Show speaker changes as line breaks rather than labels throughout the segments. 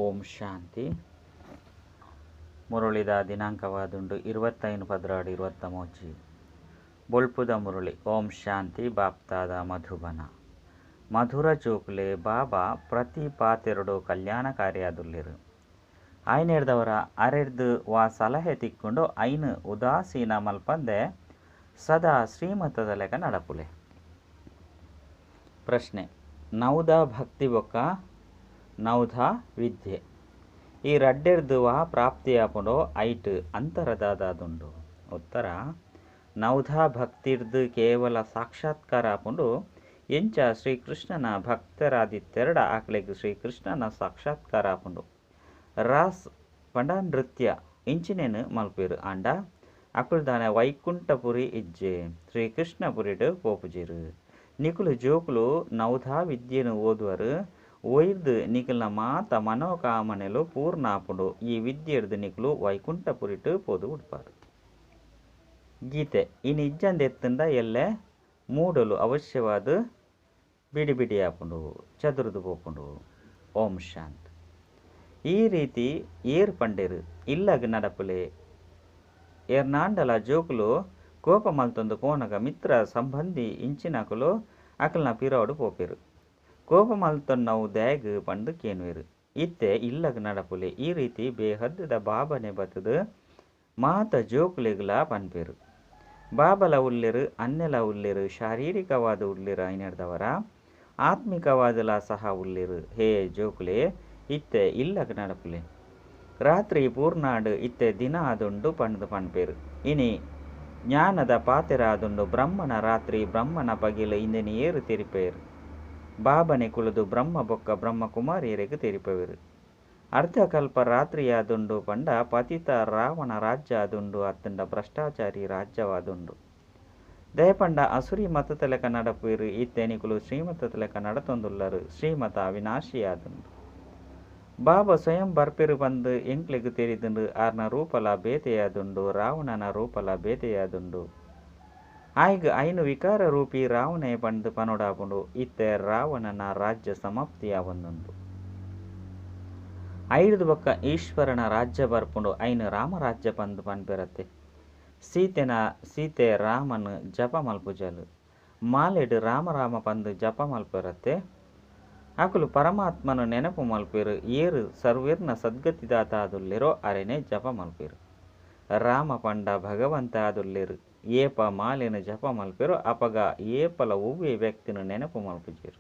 ಓಂ ಶಾಂತಿ. ಮುರುಳಿದ ದಿನಾಂಕವಾದುಂಡು 25/12/23. ಬೊಳ್ಪುದ ಮುರುಳಿ. ಓಂ ಶಾಂತಿ. ಬಾಪ್ತಾದ ಮಧುಬನ. ಮಧುರ ಚೂಕ್ಲೆ ಬಾಬಾ ಪ್ರತಿ ಪಾತೆರಡು ಕಲ್ಯಾಣಕಾರಿಯಾದುಲ್ಲಿರು. ಆಯ್ನೆಡ್ದವರ ಅರೆರ್ದು ವಾ ಸಲಹೆ ತಿಕ್ಕೊಂಡು ಐನು ಉದಾಸೀನ ಮಲ್ಪಂದೆ ಸದಾ ಶ್ರೀಮತದ ಲೆಕ್ಕ ನಡಪುಲೆ. ಪ್ರಶ್ನೆ: ನೌದ ಭಕ್ತಿ ಬೊಕ್ಕ ನೌದ ವಿದ್ಯೆ ಈ ರಡ್ಡೆರ್ದು ವಾ ಪ್ರಾಪ್ತಿಯಾಪುಂಡು ಐಟ್ ಅಂತರದಾದುಂಡು. ಉತ್ತರ: ನೌದ ಭಕ್ತಿರ್ದು ಕೇವಲ ಸಾಕ್ಷಾತ್ಕಾರ ಆಪುಂಡು ಎಂಚ ಶ್ರೀಕೃಷ್ಣನ ಭಕ್ತರಾದಿತ್ತೆರಡ ಆಕ್ಲೆಗ್ ಶ್ರೀಕೃಷ್ಣನ ಸಾಕ್ಷಾತ್ಕಾರ ಆಪುಂಡು. ರಾಸ್ ಪಂಡ ನೃತ್ಯ ಇಂಚಿನೇನು ಮಲ್ಪೇರು ಆಂಡ ಅಕುಲ್ದಾನೆ ವೈಕುಂಠಪುರಿ ಇಜ್ಜೆ ಶ್ರೀಕೃಷ್ಣಪುರಿಡು ಪೋಪುಜಿರು. ನಿಕುಲು ಜೋಕುಲು ನೌದ ವಿದ್ಯೆನು ಓದುವರು ಒಯ್ದು ನಿಕಲ್ನ ಮಾತ ಮನೋಕಾಮನೆಲು ಪೂರ್ಣ ಆಪುಂಡು. ಈ ವಿದ್ಯೆರ್ದು ನಿಕುಲು ವೈಕುಂಠಪುರಿಟು ಪೋದು ಉಡ್ಪಾರು. ಗೀತೆ ಇನ್ನು ಇಜ್ಜಂದೆತ್ತಂಡ ಎಲ್ಲೆ ಮೂಡಲು ಅವಶ್ಯವಾದ ಬಿಡಿ ಬಿಡಿ ಆಪುಂಡು ಚದುರ್ದು ಪೋಪುಂಡು. ಓಂ ಶಾಂತ್. ಈ ರೀತಿ ಏರ್ ಪಂಡೇರು ಇಲ್ಲಗ ನಡಪುಲೆ ಏರ್ನಾಂಡಲ ಜೋಕುಲು ಕೋಪ ಮಲ್ತೊಂದು ಕೋನಗ ಮಿತ್ರ ಸಂಬಂಧಿ ಇಂಚಿನಕುಲು ಅಕಲ್ನ ಪಿರೋಡು ಪೋಪೇರು. ಕೋಪ ಮಲ್ತೊನ್ನವು ದ್ಯಾಗ್ ಪಂಡು ಕೇನುವೆರು. ಇತ್ತೆ ಇಲ್ಲಗ ನಡಪುಲೆ ಈ ರೀತಿ ಬೇಹದ್ದದ ಬಾಬನೆ ಬತ್ತದು ಮಾತ ಜೋಕುಲೆಗ್ಲ ಪನ್ಪೇರು. ಬಾಬಲ ಉಳ್ಳೆರು ಅನ್ನೆಲ ಉಳ್ಳೆರು ಶಾರೀರಿಕವಾದ ಉಳ್ಳೆರು ಐನೆಡ್ದವರ ಆತ್ಮಿಕವಾದಲ ಸಹ ಉಳ್ಳೆರು. ಹೇ ಜೋಕುಲೆ ಇತ್ತೆ ಇಲ್ಲಗ ನಡಪುಲೆ ರಾತ್ರಿ ಪೂರ್ಣಾಡು ಇತ್ತೆ ದಿನ ಆದುಂಡು ಪಂಡು ಪನ್ಪೇರು. ಇನಿ ಜ್ಞಾನದ ಪಾತೆರ ಆದುಂಡು ಬ್ರಹ್ಮನ ರಾತ್ರಿ ಬ್ರಹ್ಮನ ಪಗಿಲು ಇಂದೆನಿ ಏರು ತೆರಿಪೇರು. ಬಾಬನೆ ಕುಳಿದು ಬ್ರಹ್ಮ ಬೊಕ್ಕ ಬ್ರಹ್ಮಕುಮಾರಿಯರಿಗೆ ತೆರಿಪೇರು. ಅರ್ಧಕಲ್ಪ ರಾತ್ರಿಯಾದುಂಡು ಪಂಡ ಪತಿತ ರಾವಣ ರಾಜ್ಯ ಆದುಂಡು ಅತ್ತಂಡ ಭ್ರಷ್ಟಾಚಾರಿ ರಾಜ್ಯವಾದುಂಡು. ದಯಪಂಡ ಅಸುರಿ ಮತದ ಲೆಕ್ಕ ನಡಪೇರು. ಇತ್ತೆನಿಕುಲು ಶ್ರೀಮತದ ಲೆಕ್ಕ ನಡತೊಂದುಲ್ಲರು. ಶ್ರೀಮತ ಅವಿನಾಶಿಯಾದುಂಡು. ಬಾಬಾ ಸ್ವಯಂ ಬರ್ಪೆರು ಬಂದು ಎಂಕ್ಲೆಗ್ ತೆರಿದುಂಡು ಆರ್ನ ರೂಪಲ ಬೇತೆಯಾದುಂಡು ರಾವಣನ ರೂಪಲ ಬೇತೆಯಾದುಂಡು. ಆಯ್ಗ ಐನು ವಿಕಾರ ರೂಪಿ ರಾವಣೆ ಪಂಡು ಪನೋಡಾಪುಂಡು. ಇತ್ತೆ ರಾವಣನ ರಾಜ್ಯ ಸಮಾಪ್ತಿಯಾವೊಂದುಂಡು. ಐದು ಬೊಕ್ಕ ಈಶ್ವರನ ರಾಜ್ಯ ಬರ್ಪುಂಡು ಐನು ರಾಮರಾಜ್ಯ ಪಂದು ಪನ್ಪೆರತ್ತೆ. ಸೀತೆ ರಾಮನ್ ಜಪ ಮಲ್ಪುಜಲು ಮಾಲೆಡು ರಾಮರಾಮ ಪಂದು ಜಪ ಮಲ್ಪೆರತ್ತೆ. ಅಕುಲು ಪರಮಾತ್ಮನು ನೆನಪು ಮಲ್ಪೇರು. ಏರು ಸರ್ವೇರ್ನ ಸದ್ಗತಿದಾತ ಆದುಲ್ಲೆರೋ ಅರೆನೆ ಜಪ ಮಲ್ಪೇರು. ರಾಮ ಪಂಡ ಭಗವಂತ ಆದುಲ್ಲೆರು. ಏಪ ಮಾಲೆನು ಜಪ ಮಲ್ಪೇರು ಅಪಗ ಏಪಲ ಒವ್ವೆ ವ್ಯಕ್ತಿನು ನೆನಪು ಮಲ್ಪುಜೇರು.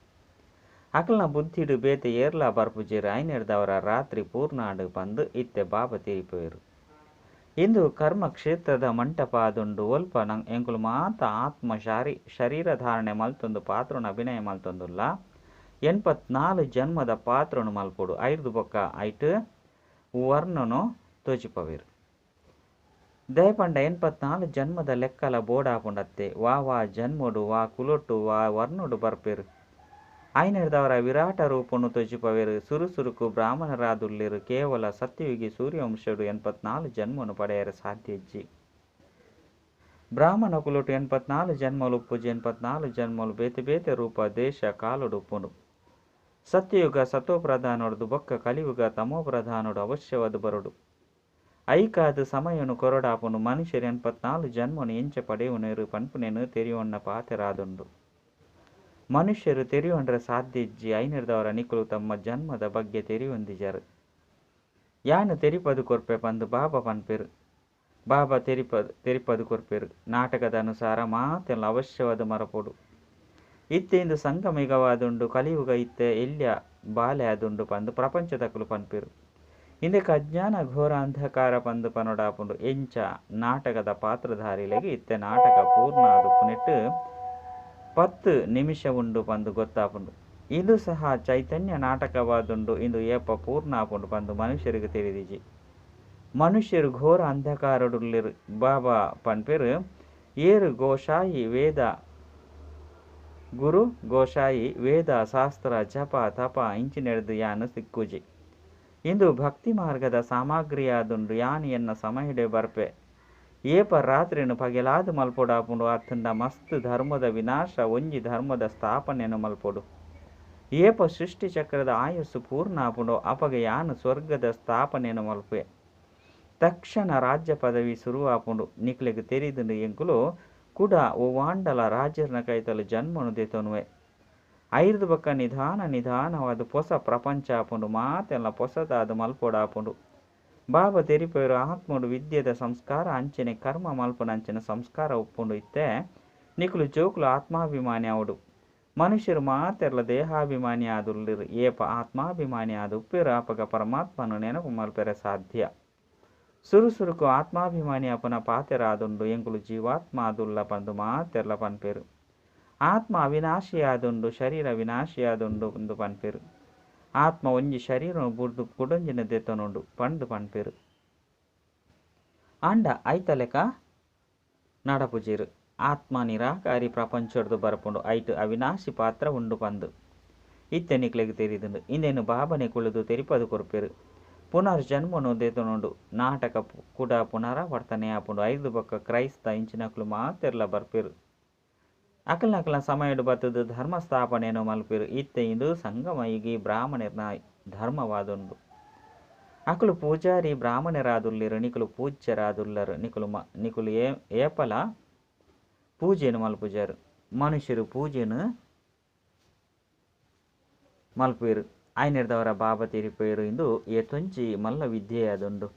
ಅಕಲ್ನ ಬುದ್ಧಿಡು ಬೇತೆ ಏರ್ಲ ಬರ್ಪುಜೇರು. ಐನೆಡ್ದವರ ರಾತ್ರಿ ಪೂರ್ಣಾಡು ಪಂದು ಇತ್ತೆ ಬಾಬ ತಿರಿಪೇರು. ಇಂದು ಕರ್ಮ ಕ್ಷೇತ್ರದ ಮಂಟಪ ಆದುಂಡು ಒಲ್ಪ ಎಂಕುಲು ಮಾತ ಆತ್ಮ ಶರೀರ ಧಾರಣೆ ಮಲ್ತೊಂದು ಪಾತ್ರನ ಅಭಿನಯ ಮಲ್ತೊಂದುಲ್ಲ 84 ಜನ್ಮದ ಪಾತ್ರನು ಮಲ್ಪೊಡು. ಐದು ಬೊಕ್ಕ ಐಟು ವರ್ಣನು ತೋಚಿಪವೇರು. ದಯಪಂಡ 84 ಜನ್ಮದ ಲೆಕ್ಕಲ ಬೋಡಾಪುಂಡತ್ತೆ. ವಾ ಜನ್ಮಡು ವಾ ಕುಲೊಟ್ಟು ವಾ ವರ್ಣುಡು ಬರ್ಪೇರು. ಐನೆಡ್ದವರ ವಿರಾಟ ರೂಪನು ತೋಚಿಪವೇರು. ಸುರುಸುರುಕು ಬ್ರಾಹ್ಮಣರಾದುಲ್ಲೆರು. ಕೇವಲ ಸತ್ಯಯುಗಿ ಸೂರ್ಯವಂಶಡು 84 ಜನ್ಮನು ಪಡೆಯರ ಸಾಧ್ಯಜ್ಜಿ. ಬ್ರಾಹ್ಮಣ ಕುಲೊಟ್ಟು 84 ಜನ್ಮಲು ಉಪ್ಪುಜಿ. 84 ಜನ್ಮಲು ಬೇತೆ ಬೇತೆ ರೂಪ ದೇಶ ಕಾಲುಡು ಉಪ್ಪುಂಡು. ಸತ್ಯಯುಗ ಸತೋಪ್ರಧಾನೊಡ್ದು ಬೊಕ್ಕ ಕಲಿಯುಗ ತಮೋಪ್ರಧಾನೊಡು ಅವಶ್ಯವಾದ ಬರುಡು. ಐಕಾದ ಸಮಯನು ಕೊರಡಾಪುಂಡು. ಮನುಷ್ಯರು 84 ಜನ್ಮನು ಎಂಚ ಪಡೆಯುವನೇರು ಪನ್ಪುನೇನು ತೆರಿಯೊಣ್ಣ ಪಾತೆರಾದುಂಡು. ಮನುಷ್ಯರು ತೆರಿಯೊಂಡ್ರೆ ಸಾಧ್ಯಜ್ಜಿ. ಐನೆಡ್ದವರ ನಿಕುಲು ತಮ್ಮ ಜನ್ಮದ ಬಗ್ಗೆ ತೆರಿಯೊಂದಿಜರು. ಯಾನು ತೆರಿಪದು ಕೊರ್ಪೆ ಪಂದು ಬಾಬಾ ಪನ್ಪೇರು. ಬಾಬಾ ತೆರಿಪದು ಕೊರ್ಪೇರು. ನಾಟಕದ ಅನುಸಾರ ಮಾತೆಲ್ಲ ಅವಶ್ಯವಾದ ಮರಪೊಡು. ಇತ್ತೆ ಇಂದು ಸಂಗಮಿಗವಾದುಂಡು. ಕಲಿಯುಗ ಇತ್ತೆ ಎಲ್ಯ ಬಾಲೆ ಆದುಂಡು ಪಂದು ಪ್ರಪಂಚದಕುಲು ಪನ್ಪೇರು. ಇಂದಕ್ಕೆ ಅಜ್ಞಾನ ಘೋರ ಅಂಧಕಾರ ಪಂದು ಪನೊಡಾಪುಂಡು. ಎಂಚ ನಾಟಕದ ಪಾತ್ರಧಾರಿಲೆಗೆ ಇತ್ತೆ ನಾಟಕ ಪೂರ್ಣ ಆದು ಪುನೆಟ್ಟು 10 ನಿಮಿಷ ಉಂಡು ಪಂದು ಗೊತ್ತಾಪುಂಡು. ಇದು ಸಹ ಚೈತನ್ಯ ನಾಟಕವಾದುಂಡು. ಇಂದು ಏಪ ಪೂರ್ಣ ಆಪುಂಡು ಪಂದು ಮನುಷ್ಯರಿಗೆ ತಿಳಿದಿಜಿ. ಮನುಷ್ಯರು ಘೋರ ಅಂಧಕಾರಡುಲ್ಲಿರು. ಬಾಬಾ ಪನ್ಪೇರು ಏರು ಗೋಶಾಯಿ ವೇದ ಗುರು ಗೋಶಾಯಿ ವೇದ ಶಾಸ್ತ್ರ ಜಪ ತಪ ಇಂಚಿನೆಡ್ದು ಯಾನು ಸಿಕ್ಕುಜಿ. ಇಂದು ಭಕ್ತಿ ಮಾರ್ಗದ ಸಾಮಗ್ರಿಯಾದುಂಡು. ಯಾನು ಎನ್ನ ಸಮಯಡೆ ಬರ್ಪೆ ಏಪ ರಾತ್ರಿನು ಪಗೆಲಾದು ಮಲ್ಪೊಡಾಪುಂಡು. ಅತ್ತಂಡ ಮಸ್ತ್ ಧರ್ಮದ ವಿನಾಶ ಒಂಜಿ ಧರ್ಮದ ಸ್ಥಾಪನೆಯನ್ನು ಮಲ್ಪೊಡು. ಏಪ ಸೃಷ್ಟಿ ಚಕ್ರದ ಆಯಸ್ಸು ಪೂರ್ಣ ಆಪುಂಡು ಅಪಗ ಯಾನು ಸ್ವರ್ಗದ ಸ್ಥಾಪನೆಯನ್ನು ಮಲ್ಪೆ ತಕ್ಷಣ ರಾಜ್ಯ ಪದವಿ ಶುರು ಆಪುಂಡು ನಿಕ್ಲೆಗ್ ತೆರಿದುಂಡು ಎಂಕುಲು ಕೂಡ ಓ ವಾಂಡಲ ರಾಜ್ಯರ್ನ ಕೈತಲು ಜನ್ಮನು ದೇತೊನುವೆ ಐದು ಬಕ್ಕ ನಿಧಾನವಾದ ಹೊಸ ಪ್ರಪಂಚ ಆಪುಂಡು ಮಾತೆಲ್ಲ ಹೊಸದಾದ ಮಲ್ಪೋಡು ಆಪುಂಡು ಬಾಬಾ ತೆರಿಪೇರು ಆತ್ಮಡು ವಿದ್ಯೆದ ಸಂಸ್ಕಾರ ಅಂಚನೆ ಕರ್ಮ ಮಲ್ಪನಂಚಿನ ಸಂಸ್ಕಾರ ಉಪ್ಪುಂಡು ಇತ್ತೆ ನಿಕುಲು ಜೋಕುಲು ಆತ್ಮಾಭಿಮಾನಿ ಅವಡು ಮನುಷ್ಯರು ಮಾತೆರ್ಲ ದೇಹಾಭಿಮಾನಿ ಆದುಲ್ಲಿರು ಏಪ ಆತ್ಮಾಭಿಮಾನಿ ಆದ ಉಪ್ಪಿರು ಅಪಗ ಪರಮಾತ್ಮನು ನೆನಪು ಮಲ್ಪೆರೆ ಸಾಧ್ಯ ಸುರುಸುರುಕು ಆತ್ಮಾಭಿಮಾನಿ ಅಪನ ಪಾತೆರಾದುಂಡು ಎಂಕುಲು ಜೀವಾತ್ಮ ಆದುಲ್ಲ ಪಂದು ಮಾತೆರ್ಲ ಪನ್ಪೇರು ಆತ್ಮ ಅವಿನಾಶಿಯಾದುಂಡು ಶರೀರ ವಿನಾಶಿಯಾದುಂಡು ಒಂದು ಪನ್ಪೇರು ಆತ್ಮ ಒಂಜಿ ಶರೀರ ಬುಡ್ದು ಕುಡಂಜಿನ ದೆತ್ತನುಂಡು ಪಂಡು ಪನ್ಪೇರು ಅಂಡ ಐತಲೆಕ ನಡಪುಜಿರು ಆತ್ಮ ನಿರಾಕಾರಿ ಪ್ರಪಂಚಡ್ದು ಬರಪುಂಡು ಐಟು ಅವಿನಾಶಿ ಪಾತ್ರ ಉಂಡು ಪಂದು ಇತ್ತೆ ನಿಕ್ಲೆಗ್ ತೆರಿದುಂಡು ಇಂದೇನು ಬಾಬನೆ ಕುಳಿದು ತೆರಿಪದು ಕೊರ್ಪೇರು ಪುನರ್ಜನ್ಮನು ದೇತನುಂಡು ನಾಟಕ ಕೂಡ ಪುನರಾವರ್ತನೆ ಆಪುಂಡು ಐದು ಬಕ್ಕ ಕ್ರೈಸ್ತ ಇಂಚಿನಕ್ಲು ಮಾತೆರ್ಲ ಬರ್ಪೇರು ಅಕಲ್ನಕಲ ಸಮಯಡು ಬತ್ತದು ಧರ್ಮ ಸ್ಥಾಪನೆಯನ್ನು ಮಲ್ಪೇರು ಇತ್ತೆ ಇಂದು ಸಂಗಮಯಿಗಿ ಬ್ರಾಹ್ಮಣರ್ನ ಧರ್ಮವಾದುಂಡು ಅಕಲು ಪೂಜಾರಿ ಬ್ರಾಹ್ಮಣರಾದುಲ್ಲಿರು ನಿಕುಲು ಪೂಜ್ಯರಾದುಲ್ಲರು ನಿಕುಲು ಏಪಲ ಪೂಜೆಯನ್ನು ಮಲ್ಪುಜಾರು ಮನುಷ್ಯರು ಪೂಜೆಯನ್ನು ಮಲ್ಪೇರು ಆಯ್ನೆರ್ದವರ ಬಾಬಾ ತಿರಿಪೇರು ಇಂದು ಏತೊಂಜಿ ಮಲ್ಲ ವಿದ್ಯೆಯಾದುಂಡು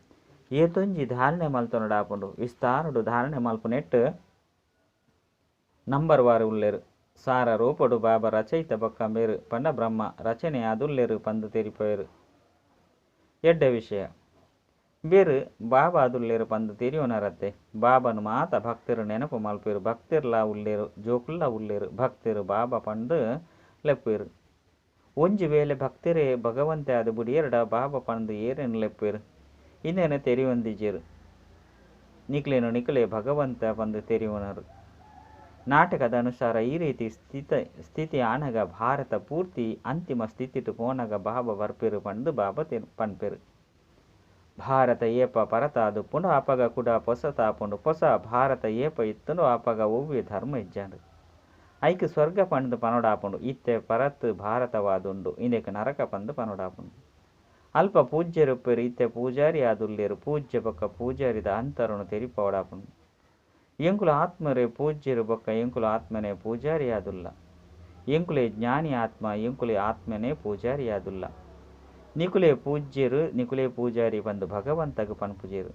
ಏತೊಂಜಿ ಧಾರಣೆ ಮಲ್ತೊನಡಾಪುಂಡು ವಿಸ್ತಾರಡು ಧಾರಣೆ ಮಲ್ಪು ನೆಟ್ಟು ನಂಬರ್ ವಾರು ಉಲ್ಲೆರು ಸಾರ ರೂಪಡು ಬಾಬಾ ರಚಯಿತ ಬೊಕ್ಕ ಮೇರು ಪಂಡ ಬ್ರಹ್ಮ ರಚನೆ ಅದುಲ್ಲೆರು ಪಂದು ತೆರಿಪೇರು ಎಡ್ಡ ವಿಷಯ ಬೇರು ಬಾಬಾ ಅದುಲ್ಲೇರು ಪಂದು ತೆರಿಯೋನರತ್ತೆ ಬಾಬನು ಮಾತ ಭಕ್ತರು ನೆನಪು ಮಲ್ಪೇರು ಭಕ್ತಿರ್ಲ ಉಲ್ಲೇರು ಜೋಕುಲ್ಲ ಉಲ್ಲೇರು ಭಕ್ತರು ಬಾಬಾ ಪಂಡು ಲೆಪ್ಪೇರು ಒಂಜಿ ವೇಳೆ ಭಕ್ತರೇ ಭಗವಂತೆ ಅದು ಬುಡಿಯರ್ಡ ಬಾಬಾ ಪಂದು ಏರೇನು ಲೆಪ್ಪೇರು ಇನ್ನೇನು ತೆರಿಯೊಂದಿಜೇರು ನಿಕ್ಲೆ ಭಗವಂತ ಪಂದು ತೆರಿಯೋನರು ನಾಟಕದ ಅನುಸಾರ ಈ ರೀತಿ ಸ್ಥಿತಿ ಆನಗ ಭಾರತ ಪೂರ್ತಿ ಅಂತಿಮ ಸ್ಥಿತಿಟು ಪೋನಗ ಬಾಬಾ ಬರ್ಪೇರು ಪಂದು ಬಾಬಾ ಪನ್ಪೇರು ಭಾರತ ಏಪ ಪರತಾದು ಪುನಃ ಅಪಗ ಕೂಡ ಪೊಸತಾಪುಂಡು ಹೊಸ ಭಾರತ ಏಪ ಇತ್ತನು ಅಪಗ ಒವ್ವೆ ಧರ್ಮ ಇಜ್ಜಾಂಡು ಐಕ್ ಸ್ವರ್ಗ ಪಂದು ಪನೊಡಾಪುಂಡು ಇತ್ತೆ ಪರತ್ ಭಾರತವಾದುಂಡು ಇಂದೆಕ್ ನರಕ ಪಂದು ಪನೊಡಾಪುಂಡು ಅಲ್ಪ ಪೂಜ್ಯರುಪ್ಪೇರು ಇತ್ತೆ ಪೂಜಾರಿ ಆದುಲ್ಲೇರು ಪೂಜ್ಯ ಬೊಕ್ಕ ಪೂಜಾರಿದ ಅಂತರನು ತೆರಿಪೋಡಾಪುಂಡು ಎಂಕುಲು ಆತ್ಮರೇ ಪೂಜ್ಯರು ಬೊಕ್ಕ ಎಂಕುಲು ಆತ್ಮನೇ ಪೂಜಾರಿಯಾದುಲ್ಲ ಎಂಕುಲೆ ಜ್ಞಾನಿ ಆತ್ಮ ಎಂಕುಲೆ ಆತ್ಮನೇ ಪೂಜಾರಿಯಾದುಲ್ಲ ನಿಕುಲೆ ಪೂಜ್ಯರು ನಿಕುಲೆ ಪೂಜಾರಿ ಬಂದು ಭಗವಂತಗ ಪನ್ಪುಜೇರು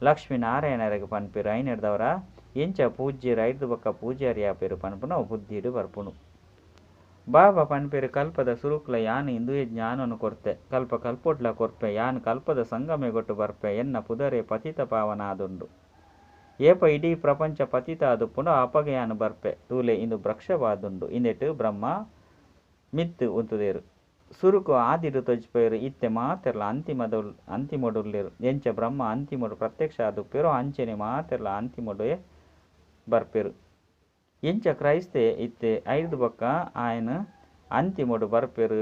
ಲಕ್ಷ್ಮೀನಾರಾಯಣರಿಗೆ ಪನ್ಪೇರು ಐನೆಡ್ದವರ ಎಂಚ ಪೂಜ್ಯರು ಐದು ಬೊಕ್ಕ ಪೂಜಾರಿ ಆಪೇರು ಪನ್ಪುನ ಬುದ್ಧಿಡು ಬರ್ಪುನು ಬಾಬಾ ಪನ್ಪೇರು ಕಲ್ಪದ ಸುರುಕ್ಲ ಯಾನು ಇಂದುಯೆ ಜ್ಞಾನನು ಕೊರ್ತೆ ಕಲ್ಪ ಕಲ್ಪೊಡ್ಲ ಕೊರ್ಪೆ ಯಾನು ಕಲ್ಪದ ಸಂಗಮೆ ಗೊಟ್ಟು ಬರ್ಪೆ ಎನ್ನ ಪುದರೆ ಪತಿತ ಪಾವನ ಆದುಂಡು ಏಪ ಇಡೀ ಪ್ರಪಂಚ ಪತಿತ ಅದು ಪುನಃ ಅಪಗಯಾನು ಬರ್ಪೆ ತೂಲೆ ಇಂದು ವೃಕ್ಷವಾದುಂಡು ಇಂದೆಟ್ಟು ಬ್ರಹ್ಮ ಮಿತ್ತು ಉಂತುದೇರು ಸುರುಕು ಆದಿರು ತೊಜ್ಪೇರು ಇತ್ತೆ ಮಾತೆರ್ಲ ಅಂತಿಮೊಡುಲ್ಲೇರು ಎಂಚ ಬ್ರಹ್ಮ ಅಂತಿಮೊಡು ಪ್ರತ್ಯಕ್ಷ ಅದು ಪೇರು ಅಂಚನೆ ಮಾತೆರ್ಲ ಅಂತಿಮೊಡೆ ಬರ್ಪೇರು ಎಂಚ ಕ್ರೈಸ್ತೆ ಇತ್ತೆ ಐದು ಬೊಕ್ಕ ಆಯನ ಅಂತಿಮೊಡು ಬರ್ಪೇರು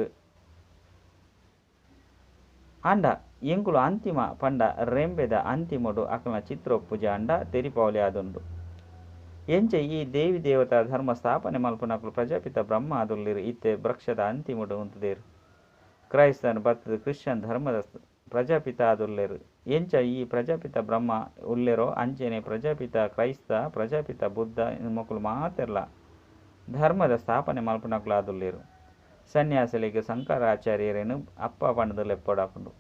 ಅಂಡ ಎಂಕುಲು ಅಂತಿಮ ಪಂಡ ರೆಂಬೆದ ಅಂತಿಮೊಡು ಅಕಲ್ನ ಚಿತ್ರ ಪೂಜೆ ಅಂಡ ತೆರಿಪಾವಲಿ ಆದುಂಡು ಎಂಚ ಈ ದೇವಿ ದೇವತಾ ಧರ್ಮ ಸ್ಥಾಪನೆ ಮಲ್ಪನಕಲು ಪ್ರಜಾಪಿತ ಬ್ರಹ್ಮ ಆದುಲ್ಲಿರು ಇತ್ತೆ ವೃಕ್ಷದ ಅಂತಿಮೊಡು ಉಂತುದೇರು ಕ್ರೈಸ್ತನ ಬತ್ತದ ಕ್ರಿಶ್ಚಿಯನ್ ಧರ್ಮದ ಪ್ರಜಾಪಿತ ಆದುಲ್ಲೇರು ಎಂಚ ಈ ಪ್ರಜಾಪಿತ ಬ್ರಹ್ಮ ಉಲ್ಲೆರೋ ಅಂಚೆನೆ ಪ್ರಜಾಪಿತ ಕ್ರೈಸ್ತ ಪ್ರಜಾಪಿತ ಬುದ್ಧ ಮಕ್ಕಳು ಮಾತೆರ್ಲ ಧರ್ಮದ ಸ್ಥಾಪನೆ ಮಲ್ಪನಕಲು ಆದುಲ್ಲೇರು ಸನ್ಯಾಸಿಗಳಿಗೆ ಶಂಕರಾಚಾರ್ಯರೇನು ಅಪ್ಪ ಪಂಡದು ಲೆಪ್ಪೊಡಾಪುಂಡು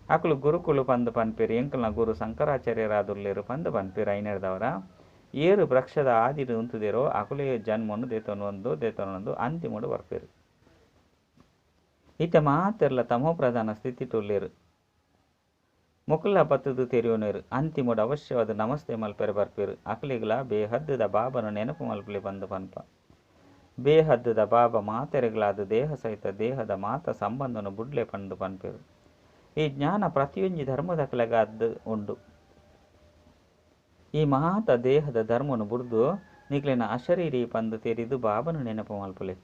ಅಕಲು ಗುರುಕುಲು ಪಂದು ಪನ್ಪೇರು ಎಂಕಲ್ನ ಗುರು ಶಂಕರಾಚಾರ್ಯರಾದುಲ್ಲೇರು ಪಂದು ಪನ್ಪೇರು ಐನೆಡ್ದವರ ಏರು ವೃಕ್ಷದ ಆದಿರು ಉಂತುದೇರೋ ಅಕುಲೆ ಜನ್ಮನು ದೇತನೊಂದು ಅಂತಿಮಡು ಬರ್ಪೇರು ಇತ್ತೆ ಮಾತೆರ್ಲ ತಮೋ ಪ್ರಧಾನ ಸ್ಥಿತಿ ಟುಲ್ಲೇರು ಮುಕುಲ ಬತ್ತದು ತೆರಿಯೋನೇರು ಅಂತಿಮಡು ಅವಶ್ಯವಾದ ನಮಸ್ತೆ ಮಲ್ಪೆರೆ ಬರ್ಪೇರು ಅಕಲಿಗ್ಲ ಬೇಹದ್ದದ ಬಾಬನು ನೆನಪು ಮಲ್ಪಲಿ ಬಂದು ಪನ್ಪ ಬೇಹದ್ದದ ಬಾಬಾ ಮಾತೆರೆಗಳಾದ ದೇಹ ಸಹಿತ ದೇಹದ ಮಾತ ಸಂಬಂಧನು ಬುಡ್ಲೆ ಪಂಡು ಪನ್ಪೇರು ಈ ಜ್ಞಾನ ಪ್ರತಿಯೊಂದು ಧರ್ಮದ ಕಲೆಗಾದ್ದು ಉಂಡು ಈ ಮಾತ ದೇಹದ ಧರ್ಮನು ಬುಡ್ದು ನಿಕ್ಲಿನ ಅಶರೀರಿ ಪಂದು ತೆರಿದು ಬಾಬನು ನೆನಪು ಮಲ್ಪಲೆ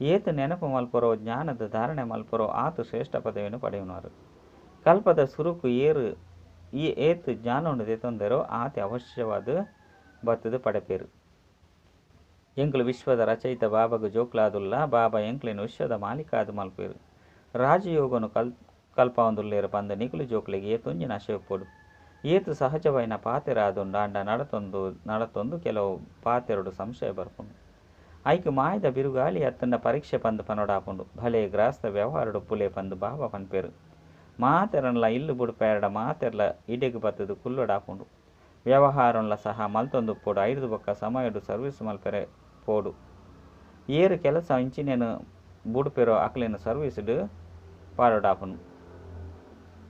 ಏತು ನೆನಪು ಮಲ್ಪರೋ ಜ್ಞಾನದ ಧಾರಣೆ ಮಲ್ಪರೋ ಆತು ಶ್ರೇಷ್ಠ ಪದವಿಯನ್ನು ಪಡೆಯುವರು ಕಲ್ಪದ ಸುರುಕು ಏತು ಜ್ಞಾನವನ್ನು ತೆತ್ತೊಂದರೋ ಆತ ಅವಶ್ಯವಾದ ಬತ್ತದು ಪಡೆಪೇರು ಎಂಕ್ಲು ವಿಶ್ವದ ರಚಯಿತ ಬಾಬಾಗ ಜೋಕ್ಲಾದುಲ್ಲ ಬಾಬಾ ಎಂಕ್ಲಿನ ವಿಶ್ವದ ಮಾಲೀಕಾದು ಮಲ್ಪೇರು ರಾಜಯೋಗನು ಕಲ್ಪವಂದುಲ್ಲೇರು ಪಂದ ನಿಗುಲು ಜೋಕ್ಲಿಗೆ ಏತೊಂಜಿ ನಶೆಪ್ಪೊಡು ಏತು ಸಹಜವೈನ ಪಾತೆರಾದುಂಡು ಅಂಡ ನಡತೊಂದು ಕೆಲವು ಪಾತೆರಡು ಸಂಶಯ ಬರ್ಪುಂಡು ಐಕ್ ಮಾಯದ ಬಿರುಗಾಳಿ ಅತ್ತಂಡ ಪರೀಕ್ಷೆ ಪಂದು ಪನೊಡಾಪುಂಡು ಭಲೆ ಗ್ರಾಸ್ತ ವ್ಯವಹಾರಡು ಪುಲೆ ಪಂದು ಬಾಬಾ ಪನ್ಪೇರು ಮಾತೆರನ್ಲ ಇಲ್ಲು ಬುಡುಪೇರಡ ಮಾತೆರ್ಲ ಇಡೆಗು ಬತ್ತದು ಕುಲ್ಲೊಡಾಪುಂಡು ವ್ಯವಹಾರಂಲ ಸಹ ಮಲ್ತೊಂದು ಪೋಡು ಐದು ಬೊಕ್ಕ ಸಮಯಡು ಸರ್ವೀಸ್ ಮಲ್ಪೆರೆ ಪೋಡು ಏರು ಕೆಲಸ ಇಂಚಿನೇನು ಬುಡುಪೆರೋ ಅಕ್ಲೇನು ಸರ್ವೀಸ್ಡು ಪಾಡೊಡಾಪುಂಡು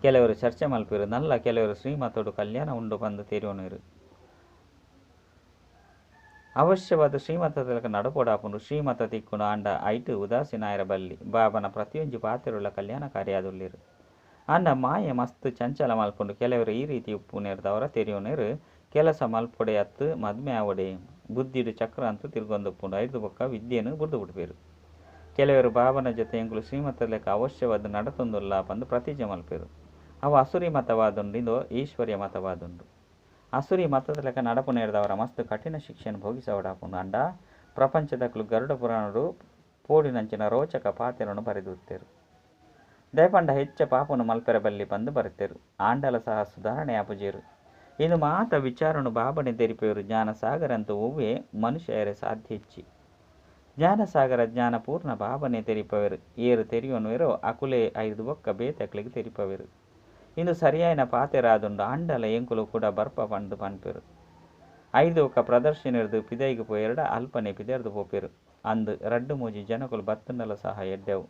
ಕೆಲವರು ಚರ್ಚೆ ಮಲ್ಪೇರು ನಲ್ಲ ಕೆಲವರು ಶ್ರೀಮತೋಡು ಕಲ್ಯಾಣ ಉಂಡು ಬಂದು ತೆರಿಯೋನಿರು ಅವಶ್ಯವಾದ ಶ್ರೀಮತ ತಿಲಕ ನಡಪೋಡಾಪುಂಡು ಶ್ರೀಮತ ತಿಕ್ಕುನು ಅಂಡ ಐಟು ಉದಾಸೀನಾಯರ ಬಲ್ಲಿ ಬಾಬನ ಪ್ರತಿಯೊಂದು ಪಾತೆರುಳ್ಳ ಕಲ್ಯಾಣಕಾರಿಯಾದುಲ್ಲಿರು ಅಂಡ ಮಾಯೆ ಮಸ್ತ್ ಚಂಚಲ ಮಲ್ಪುಂಡು ಕೆಲವರು ಈ ರೀತಿ ಉಪ್ಪು ನೇರ್ದವರ ತೆರಿಯೋನೇರು ಕೆಲಸ ಮಲ್ಪೊಡೆ ಅತ್ತು ಮದ್ಮೆ ಆವಡೆ ಬುದ್ಧಿಡು ಚಕ್ರ ಅಂತೂ ತಿರ್ಗೊಂದುಪ್ಪುಂಡು ಐದು ಬೊಕ್ಕ ವಿದ್ಯೆನು ಬುಡ್ದು ಬಿಡ್ಬೇರು ಕೆಲವರು ಬಾಬನ ಜೊತೆ ಎಂಕುಲು ಶ್ರೀಮತ ಲೆಕ್ಕ ಅವಶ್ಯವಾದ ನಡತೊಂದುಲ್ಲ ಬಂದು ಪ್ರತಿಜ್ಞೆ ಮಲ್ಪೇರು ಅವು ಅಸುರಿ ಮತವಾದುಂಡು ಇದು ಈಶ್ವರ್ಯ ಮತವಾದುಂಡು ಅಸುರಿ ಮತದ ಲೆಕ್ಕ ನಡಪು ನೇರ್ದವರ ಮಸ್ತ್ ಕಠಿಣ ಶಿಕ್ಷೆಯನ್ನು ಭೋಗಿಸವಡಾಪುಂಡು ಅಂಡ ಪ್ರಪಂಚದಕ್ಕಲು ಗರುಡ ಪುರಾಣರು ಪೋಡಿನಂಚಿನ ರೋಚಕ ಪಾತೆರನ್ನು ಬರೆದುತ್ತೇರು ದಯಪಂಡ ಹೆಚ್ಚ ಪಾಪನು ಮಲ್ಪೆರ ಬಲ್ಲಿ ಬಂದು ಬರುತ್ತೇರು ಆಂಡಲ ಸಹ ಸುಧಾರಣೆ ಆಪುಜೇರು ಇನ್ನು ಮಾತ ವಿಚಾರನು ಬಾಬನೆ ತೆರಿಪೇರು ಜ್ಞಾನಸಾಗರ ಅಂತೂ ಹೂವೇ ಮನುಷ್ಯರೇ ಸಾಧ್ಯ ಹೆಚ್ಚಿ ಜ್ಞಾನಸಾಗರ ಜ್ಞಾನ ಪೂರ್ಣ ಬಾಬನೆ ತೆರಿಪವೇರು ಏರು ತೆರಿಯೋನುವೆರೋ ಅಕುಲೆ ಐದು ಬೊಕ್ಕ ಬೇತಕ್ಲಿಗೆ ತೆರಿಪವೇರು ಇಂದು ಸರಿಯಾಯಿನ ಪಾತೆರಾದುಂಡು ಆಂಡಲ ಎಂಕುಲು ಕೂಡ ಬರ್ಪ ಪಂಡು ಪನ್ಪೇರು ಐದು ಒಕ್ಕ ಪ್ರದರ್ಶನರ್ದು ಪಿದೈಗೆ ಪೋಯೆರಡ ಅಲ್ಪನೆ ಪಿದೆರ್ದು ಪೋಪೇರು ಅಂದು ರಡ್ಡು ಮೂಜಿ ಜನಕುಲು ಬತ್ತಂಡಲ ಸಹ ಎಡ್ಡೆವು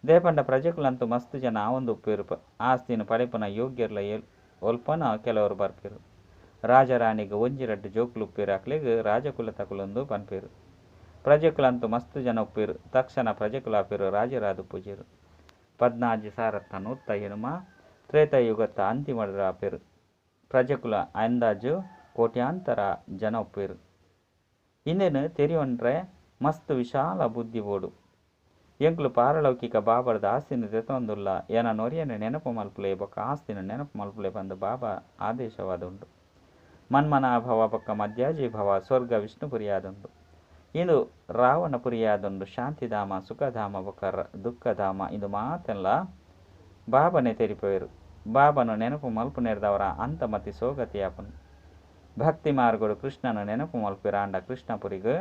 ದೇಪಂಡ ಪ್ರಜೆಕುಲಂತೂ ಮಸ್ತ್ ಜನ ಆವೊಂದು ಉಪ್ಪೇರು ಆಸ್ತಿನ ಪಡೆಪನ ಯೋಗ್ಯರ್ಲ ಒಲ್ಪನ ಕೆಲವರು ಬರ್ಪೇರು ರಾಜರಾಣಿಗೆ ಒಂಜಿ ರಡ್ಡು ಜೋಕುಲು ಉಪ್ಪೇರು ಅಕ್ಲೆಗ್ ರಾಜಕುಲ ತಕುಲೊಂದು ಪನ್ಪೇರು ಪ್ರಜೆಕುಲಂತೂ ಮಸ್ತ್ ಜನ ಉಪ್ಪೇರು ತಕ್ಷಣ ಪ್ರಜೆಕುಲ ಆಪೇರು ರಾಜರಾದು ಪೂಜೆರು 14 ಸಾರತ್ತ 150 ತ್ರೇತಾಯುಗತ್ತ ಅಂತಿಮಡ್ರ ಆಪೇರು ಪ್ರಜೆಕುಲ ಅಂದಾಜು ಕೋಟ್ಯಾಂತರ ಜನ ಉಪ್ಪೇರು ಇನ್ನೇನು ತೆರಿಯೊಂಡ್ರೆ ಮಸ್ತ್ ವಿಶಾಲ ಬುದ್ಧಿ ಓಡು ಎಂಕ್ಲು ಪಾರಲೌಕಿಕ ಬಾಬರ್ದ ಆಸ್ತಿನ ತೆತ್ತೊಂದುಲ್ಲ ಏನ ನೊರಿಯನ ನೆನಪು ಮಲ್ಪುಲೆ ಬೊಕ್ಕ ಆಸ್ತಿನ ನೆನಪು ಮಲ್ಪುಲೆ ಬಂದು ಬಾಬಾ ಆದೇಶವಾದುಂಡು ಮನ್ಮನಾಭವ ಬೊಕ್ಕ ಮಧ್ಯಾಜಿ ಭವ ಸ್ವರ್ಗ ವಿಷ್ಣುಪುರಿಯಾದುಂಡು ಇಂದು ರಾವಣಪುರಿಯಾದುಂಡು ಶಾಂತಿಧಾಮ ಸುಖಧಾಮ ಬೊಕ್ಕ ದುಃಖಧಾಮ ಇದು ಮಾತೆಲ್ಲ ಬಾಬನೆ ತೆರಿಪೇರು ಬಾಬನು ನೆನಪು ಮಲ್ಪು ನೇರ್ದವರ ಅಂತಮತಿ ಸೋಗತಿಯಾಪನು ಭಕ್ತಿ ಮಾರ್ಗಡು ಕೃಷ್ಣನ ನೆನಪು ಮಲ್ಪೇರ ಆಂಡ ಕೃಷ್ಣಪುರಿಗೆ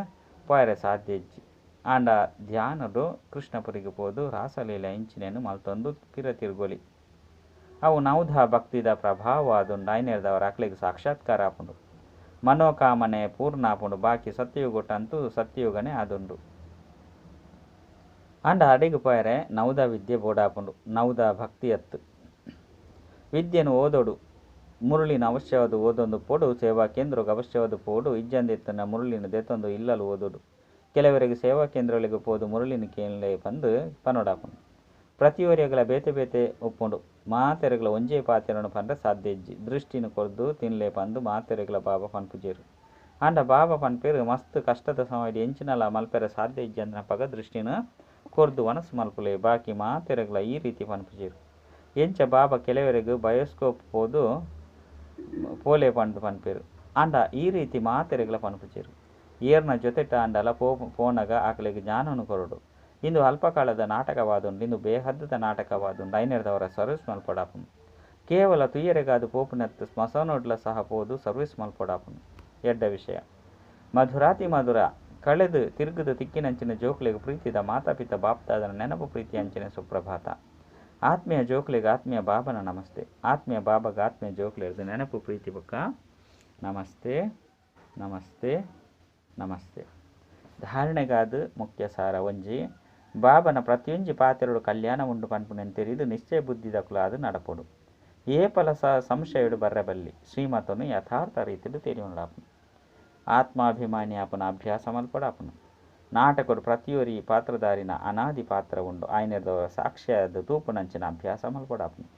ಪೋಯರೆ ಸಾಧ್ಯ ಇಜ್ಜಿ ಆಂಡ ಧ್ಯಾನಡು ಕೃಷ್ಣಪುರಿಗೆ ಪೋದು ರಾಸಲೀಲ ಇಂಚಿನೇನು ಮಲ್ತೊಂದು ಪಿರ ತಿರುಗೊಲಿ ಅವು ನೌಧ ಭಕ್ತಿದ ಪ್ರಭಾವ ಆದುಂಡು ಐನೇರ್ದವರ ಅಕ್ಲಿಗೆ ಸಾಕ್ಷಾತ್ಕಾರ ಆಪುಂಡು ಮನೋಕಾಮನೆ ಪೂರ್ಣ ಆಪುಂಡು ಬಾಕಿ ಸತ್ಯಯುಗೊಟ್ಟಂತೂ ಸತ್ಯಯುಗನೇ ಆದುಂಡು ಅಂಡ ಅಡಿಗೆ ಪೋಯರೆ ನೌದ ವಿದ್ಯೆ ಬೋಡಾಪುಂಡು ನೌದ ಭಕ್ತಿ ಅತ್ತು ವಿದ್ಯೆನು ಓದೋಡು ಮುರುಳಿನ ಅವಶ್ಯವಾದ ಓದೊಂದು ಪೋಡು ಸೇವಾ ಕೇಂದ್ರಕ್ಕೆ ಅವಶ್ಯವಾದ ಪೋಡು ಇಜ್ಜಂದೆತ್ತನ ಮುರುಳಿನ ದೆತ್ತೊಂದು ಇಲ್ಲಲು ಓದೋಡು ಕೆಲವರಿಗೆ ಸೇವಾ ಕೇಂದ್ರಗಳಿಗೆ ಪೋದು ಮುರುಳಿನ ಕೇಳಲೆ ಬಂದು ಪನೋಡಾಪುಂಡು ಪ್ರತಿಯೊರಿಯಗಳ ಬೇತೆ ಬೇತೆ ಒಪ್ಪುಂಡು ಮಾತೆರೆಗಳ ಒಂಜೇ ಪಾತೆರನ್ನು ಪಂಡ್ರೆ ಸಾಧ್ಯ ಇಜ್ಜಿ ದೃಷ್ಟಿನ ಕೊರ್ದು ತಿನ್ಲೆ ಪಂದು ಮಾತೆರೆಗಳ ಬಾಬಾ ಪನ್ಪುಜೇರು ಅಂಡ ಬಾಬಾ ಪನ್ಪೇರು ಮಸ್ತ್ ಕಷ್ಟದ ಸಮಯದ ಎಂಚಿನಲ ಮಲ್ಪೆರ ಸಾಧ್ಯ ಇಜ್ಜಿ ಅಂದ್ರ ಪಗ ದೃಷ್ಟಿನ ಕೊರ್ದು ವನಸು ಮಲ್ಪುಲೆ ಬಾಕಿ ಮಾತೆರೆಗಳ ಈ ರೀತಿ ಪನ್ಪುಜೇರು ಎಂಚ ಬಾಬಾ ಕೆಲವರೆಗೂ ಬಯೋಸ್ಕೋಪ್ ಪೋದು ಪೋಲೆ ಪಂಡು ಪನ್ಪೇರು ಅಂಡ ಈ ರೀತಿ ಮಾತೆರೆಗಳ ಪನ್ಪುಜೇರು ಏರ್ನ ಜೊತೆಟ ಅಂಡಲ ಪೋನಗ ಆಕಲಿಗೆ ಜ್ಞಾನನು ಕೊರಡು ಇಂದು ಅಲ್ಪಕಾಲದ ನಾಟಕವಾದುಂಡು ಇಂದು ಬೇಹದ್ದದ ನಾಟಕವಾದುಂಡು ಐನೇರ್ದವರ ಸರ್ವಿಸ್ ಮಲ್ಪೊಡಾಪುಂಡು ಕೇವಲ ತುಯ್ಯರೆಗಾದು ಪೋಪುನತ್ತು ಸ್ಮಶಾನೋಡ್ಲ ಸಹ ಪೋದು ಸರ್ವಿಸ್ ಮಲ್ಪೊಡಾಪುಂಡು ಎಡ್ಡ ವಿಷಯ ಮಧುರಾತಿ ಮಧುರ ಕಳೆದು ತಿರುಗದು ತಿಕ್ಕಿನಂಚಿನ ಜೋಕ್ಲಿಗೆ ಪ್ರೀತಿದ ಮಾತಾಪಿತ ಬಾಪ್ತಾದನ ನೆನಪು ಪ್ರೀತಿ ಅಂಚಿನ ಸುಪ್ರಭಾತ ಆತ್ಮೀಯ ಜೋಕ್ಲಿಗೆ ಆತ್ಮೀಯ ಬಾಬನ ನಮಸ್ತೆ ಆತ್ಮೀಯ ಬಾಬಾಗ ಆತ್ಮೀಯ ಜೋಕ್ಲಿರ್ದು ನೆನಪು ಪ್ರೀತಿ ಬೊಕ್ಕ ನಮಸ್ತೆ ನಮಸ್ತೆ ನಮಸ್ತೆ ಧಾರಣೆಗಾದು ಮುಖ್ಯ ಸಾರ ಒಂಜಿ ಬಾಬನ ಪ್ರತಿಯೊಂಜಿ ಪಾತೆರಡು ಕಲ್ಯಾಣ ಉಂಡು ಪನ್ಪುನೆನ್ ತೆರಿದು ನಿಶ್ಚಯ ಬುದ್ಧಿದಕುಲಾದು ನಡಪೊಡು ಏಪಲ ಸಂಶಯಡು ಬರ್ರಬಲ್ಲಿ ಶ್ರೀಮತನು ಯಥಾರ್ಥ ರೀತಿಲು ತೆರಿಯುಂಡಾಪುನು ಆತ್ಮಾಭಿಮಾನಿ ಆಪನ ಅಭ್ಯಾಸ ಮಲ್ಪಡಾಪುನು ನಾಟಕಡು ಪ್ರತಿಯೊರಿ ಪಾತ್ರಧಾರಿನ ಅನಾದಿ ಪಾತ್ರ ಉಂಡು ಆಯ್ನೆರ್ದವರ ಸಾಕ್ಷ್ಯದ ತೂಪುನಂಚಿನ ಅಭ್ಯಾಸ ಮಲ್ಪಡಾಪುನು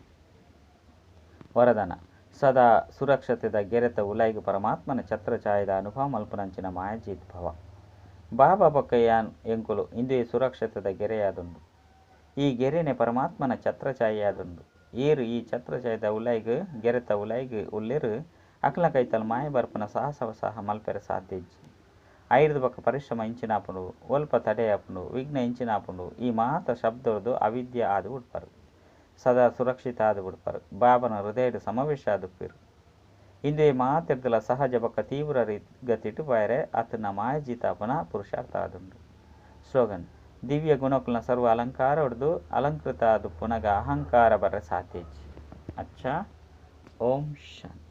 ವರದಾನ ಸದಾ ಸುರಕ್ಷತೆದ ಗೆರೆತ ಉಲೈಗು ಪರಮಾತ್ಮನ ಛತ್ರಛಾಯದ ಅನುಭವ ಮಲ್ಪುನಂಚಿನ ಮಾಯಜೀತ್ ಭವ ಬಾಬಾ ಬೊಕ್ಕಯ್ಯಾನ್ ಎಂಕುಲು ಇಂದೇ ಸುರಕ್ಷತೆದ ಗೆರೆಯಾದುಂಡು ಈ ಗೆರೆನೆ ಪರಮಾತ್ಮನ ಛತ್ರಛಾಯೆಯಾದುಂಡು ಏರು ಈ ಛತ್ರಛಾಯದ ಉಲೈಗು ಗೆರೆತ ಉಲೈಗು ಉಲ್ಲೆರು ಅಕ್ಲ ಕೈತಲ್ ಮಾಯ ಬರ್ಪನ ಸಾಹಸವ ಸಹ ಮಲ್ಪೆರ ಸಾಧ್ಯ ಇಜ್ಜಿ ಐರ್ದು ಬೊಕ್ಕ ಪರಿಶ್ರಮ ಇಂಚಿನಾಪುಂಡು ಒಲ್ಪ ತಡೆಯಾಪುಂಡು ವಿಘ್ನ ಇಂಚಿನಾಪುಂಡು ಈ ಮಾತ ಶಬ್ದರ್ದು ಅವಿದ್ಯೆ ಆದು ಬಿಡ್ಪಾರು ಸದಾ ಸುರಕ್ಷಿತ ಆದು ಬಿಡ್ಪಾರು ಬಾಬನ ಹೃದಯದ ಸಮಾವೇಶ ಆದುಪ್ಪಿರು ಇಂದೇ ಮಾತಿರ್ದಲ ಸಹಜ ಬೊಕ್ಕ ತೀವ್ರ ಗತಿಟ್ಟು ಬಾಯರೆ ಆತನ ಮಾಯಜಿತಾಪನ ಪುರುಷಾರ್ಥ ಆದುಂಡು ಸ್ಲೋಗನ್ ದಿವ್ಯ ಗುಣಕುಲ್ನ ಸರ್ವ ಅಲಂಕಾರ ಹೊಡೆದು ಅಲಂಕೃತ ಆದು ಪುನಗ ಅಹಂಕಾರ ಬರ್ರೆ ಸಾತೇಜ್ ಅಚ್ಚ ಓಂ ಶಾಂತಿ.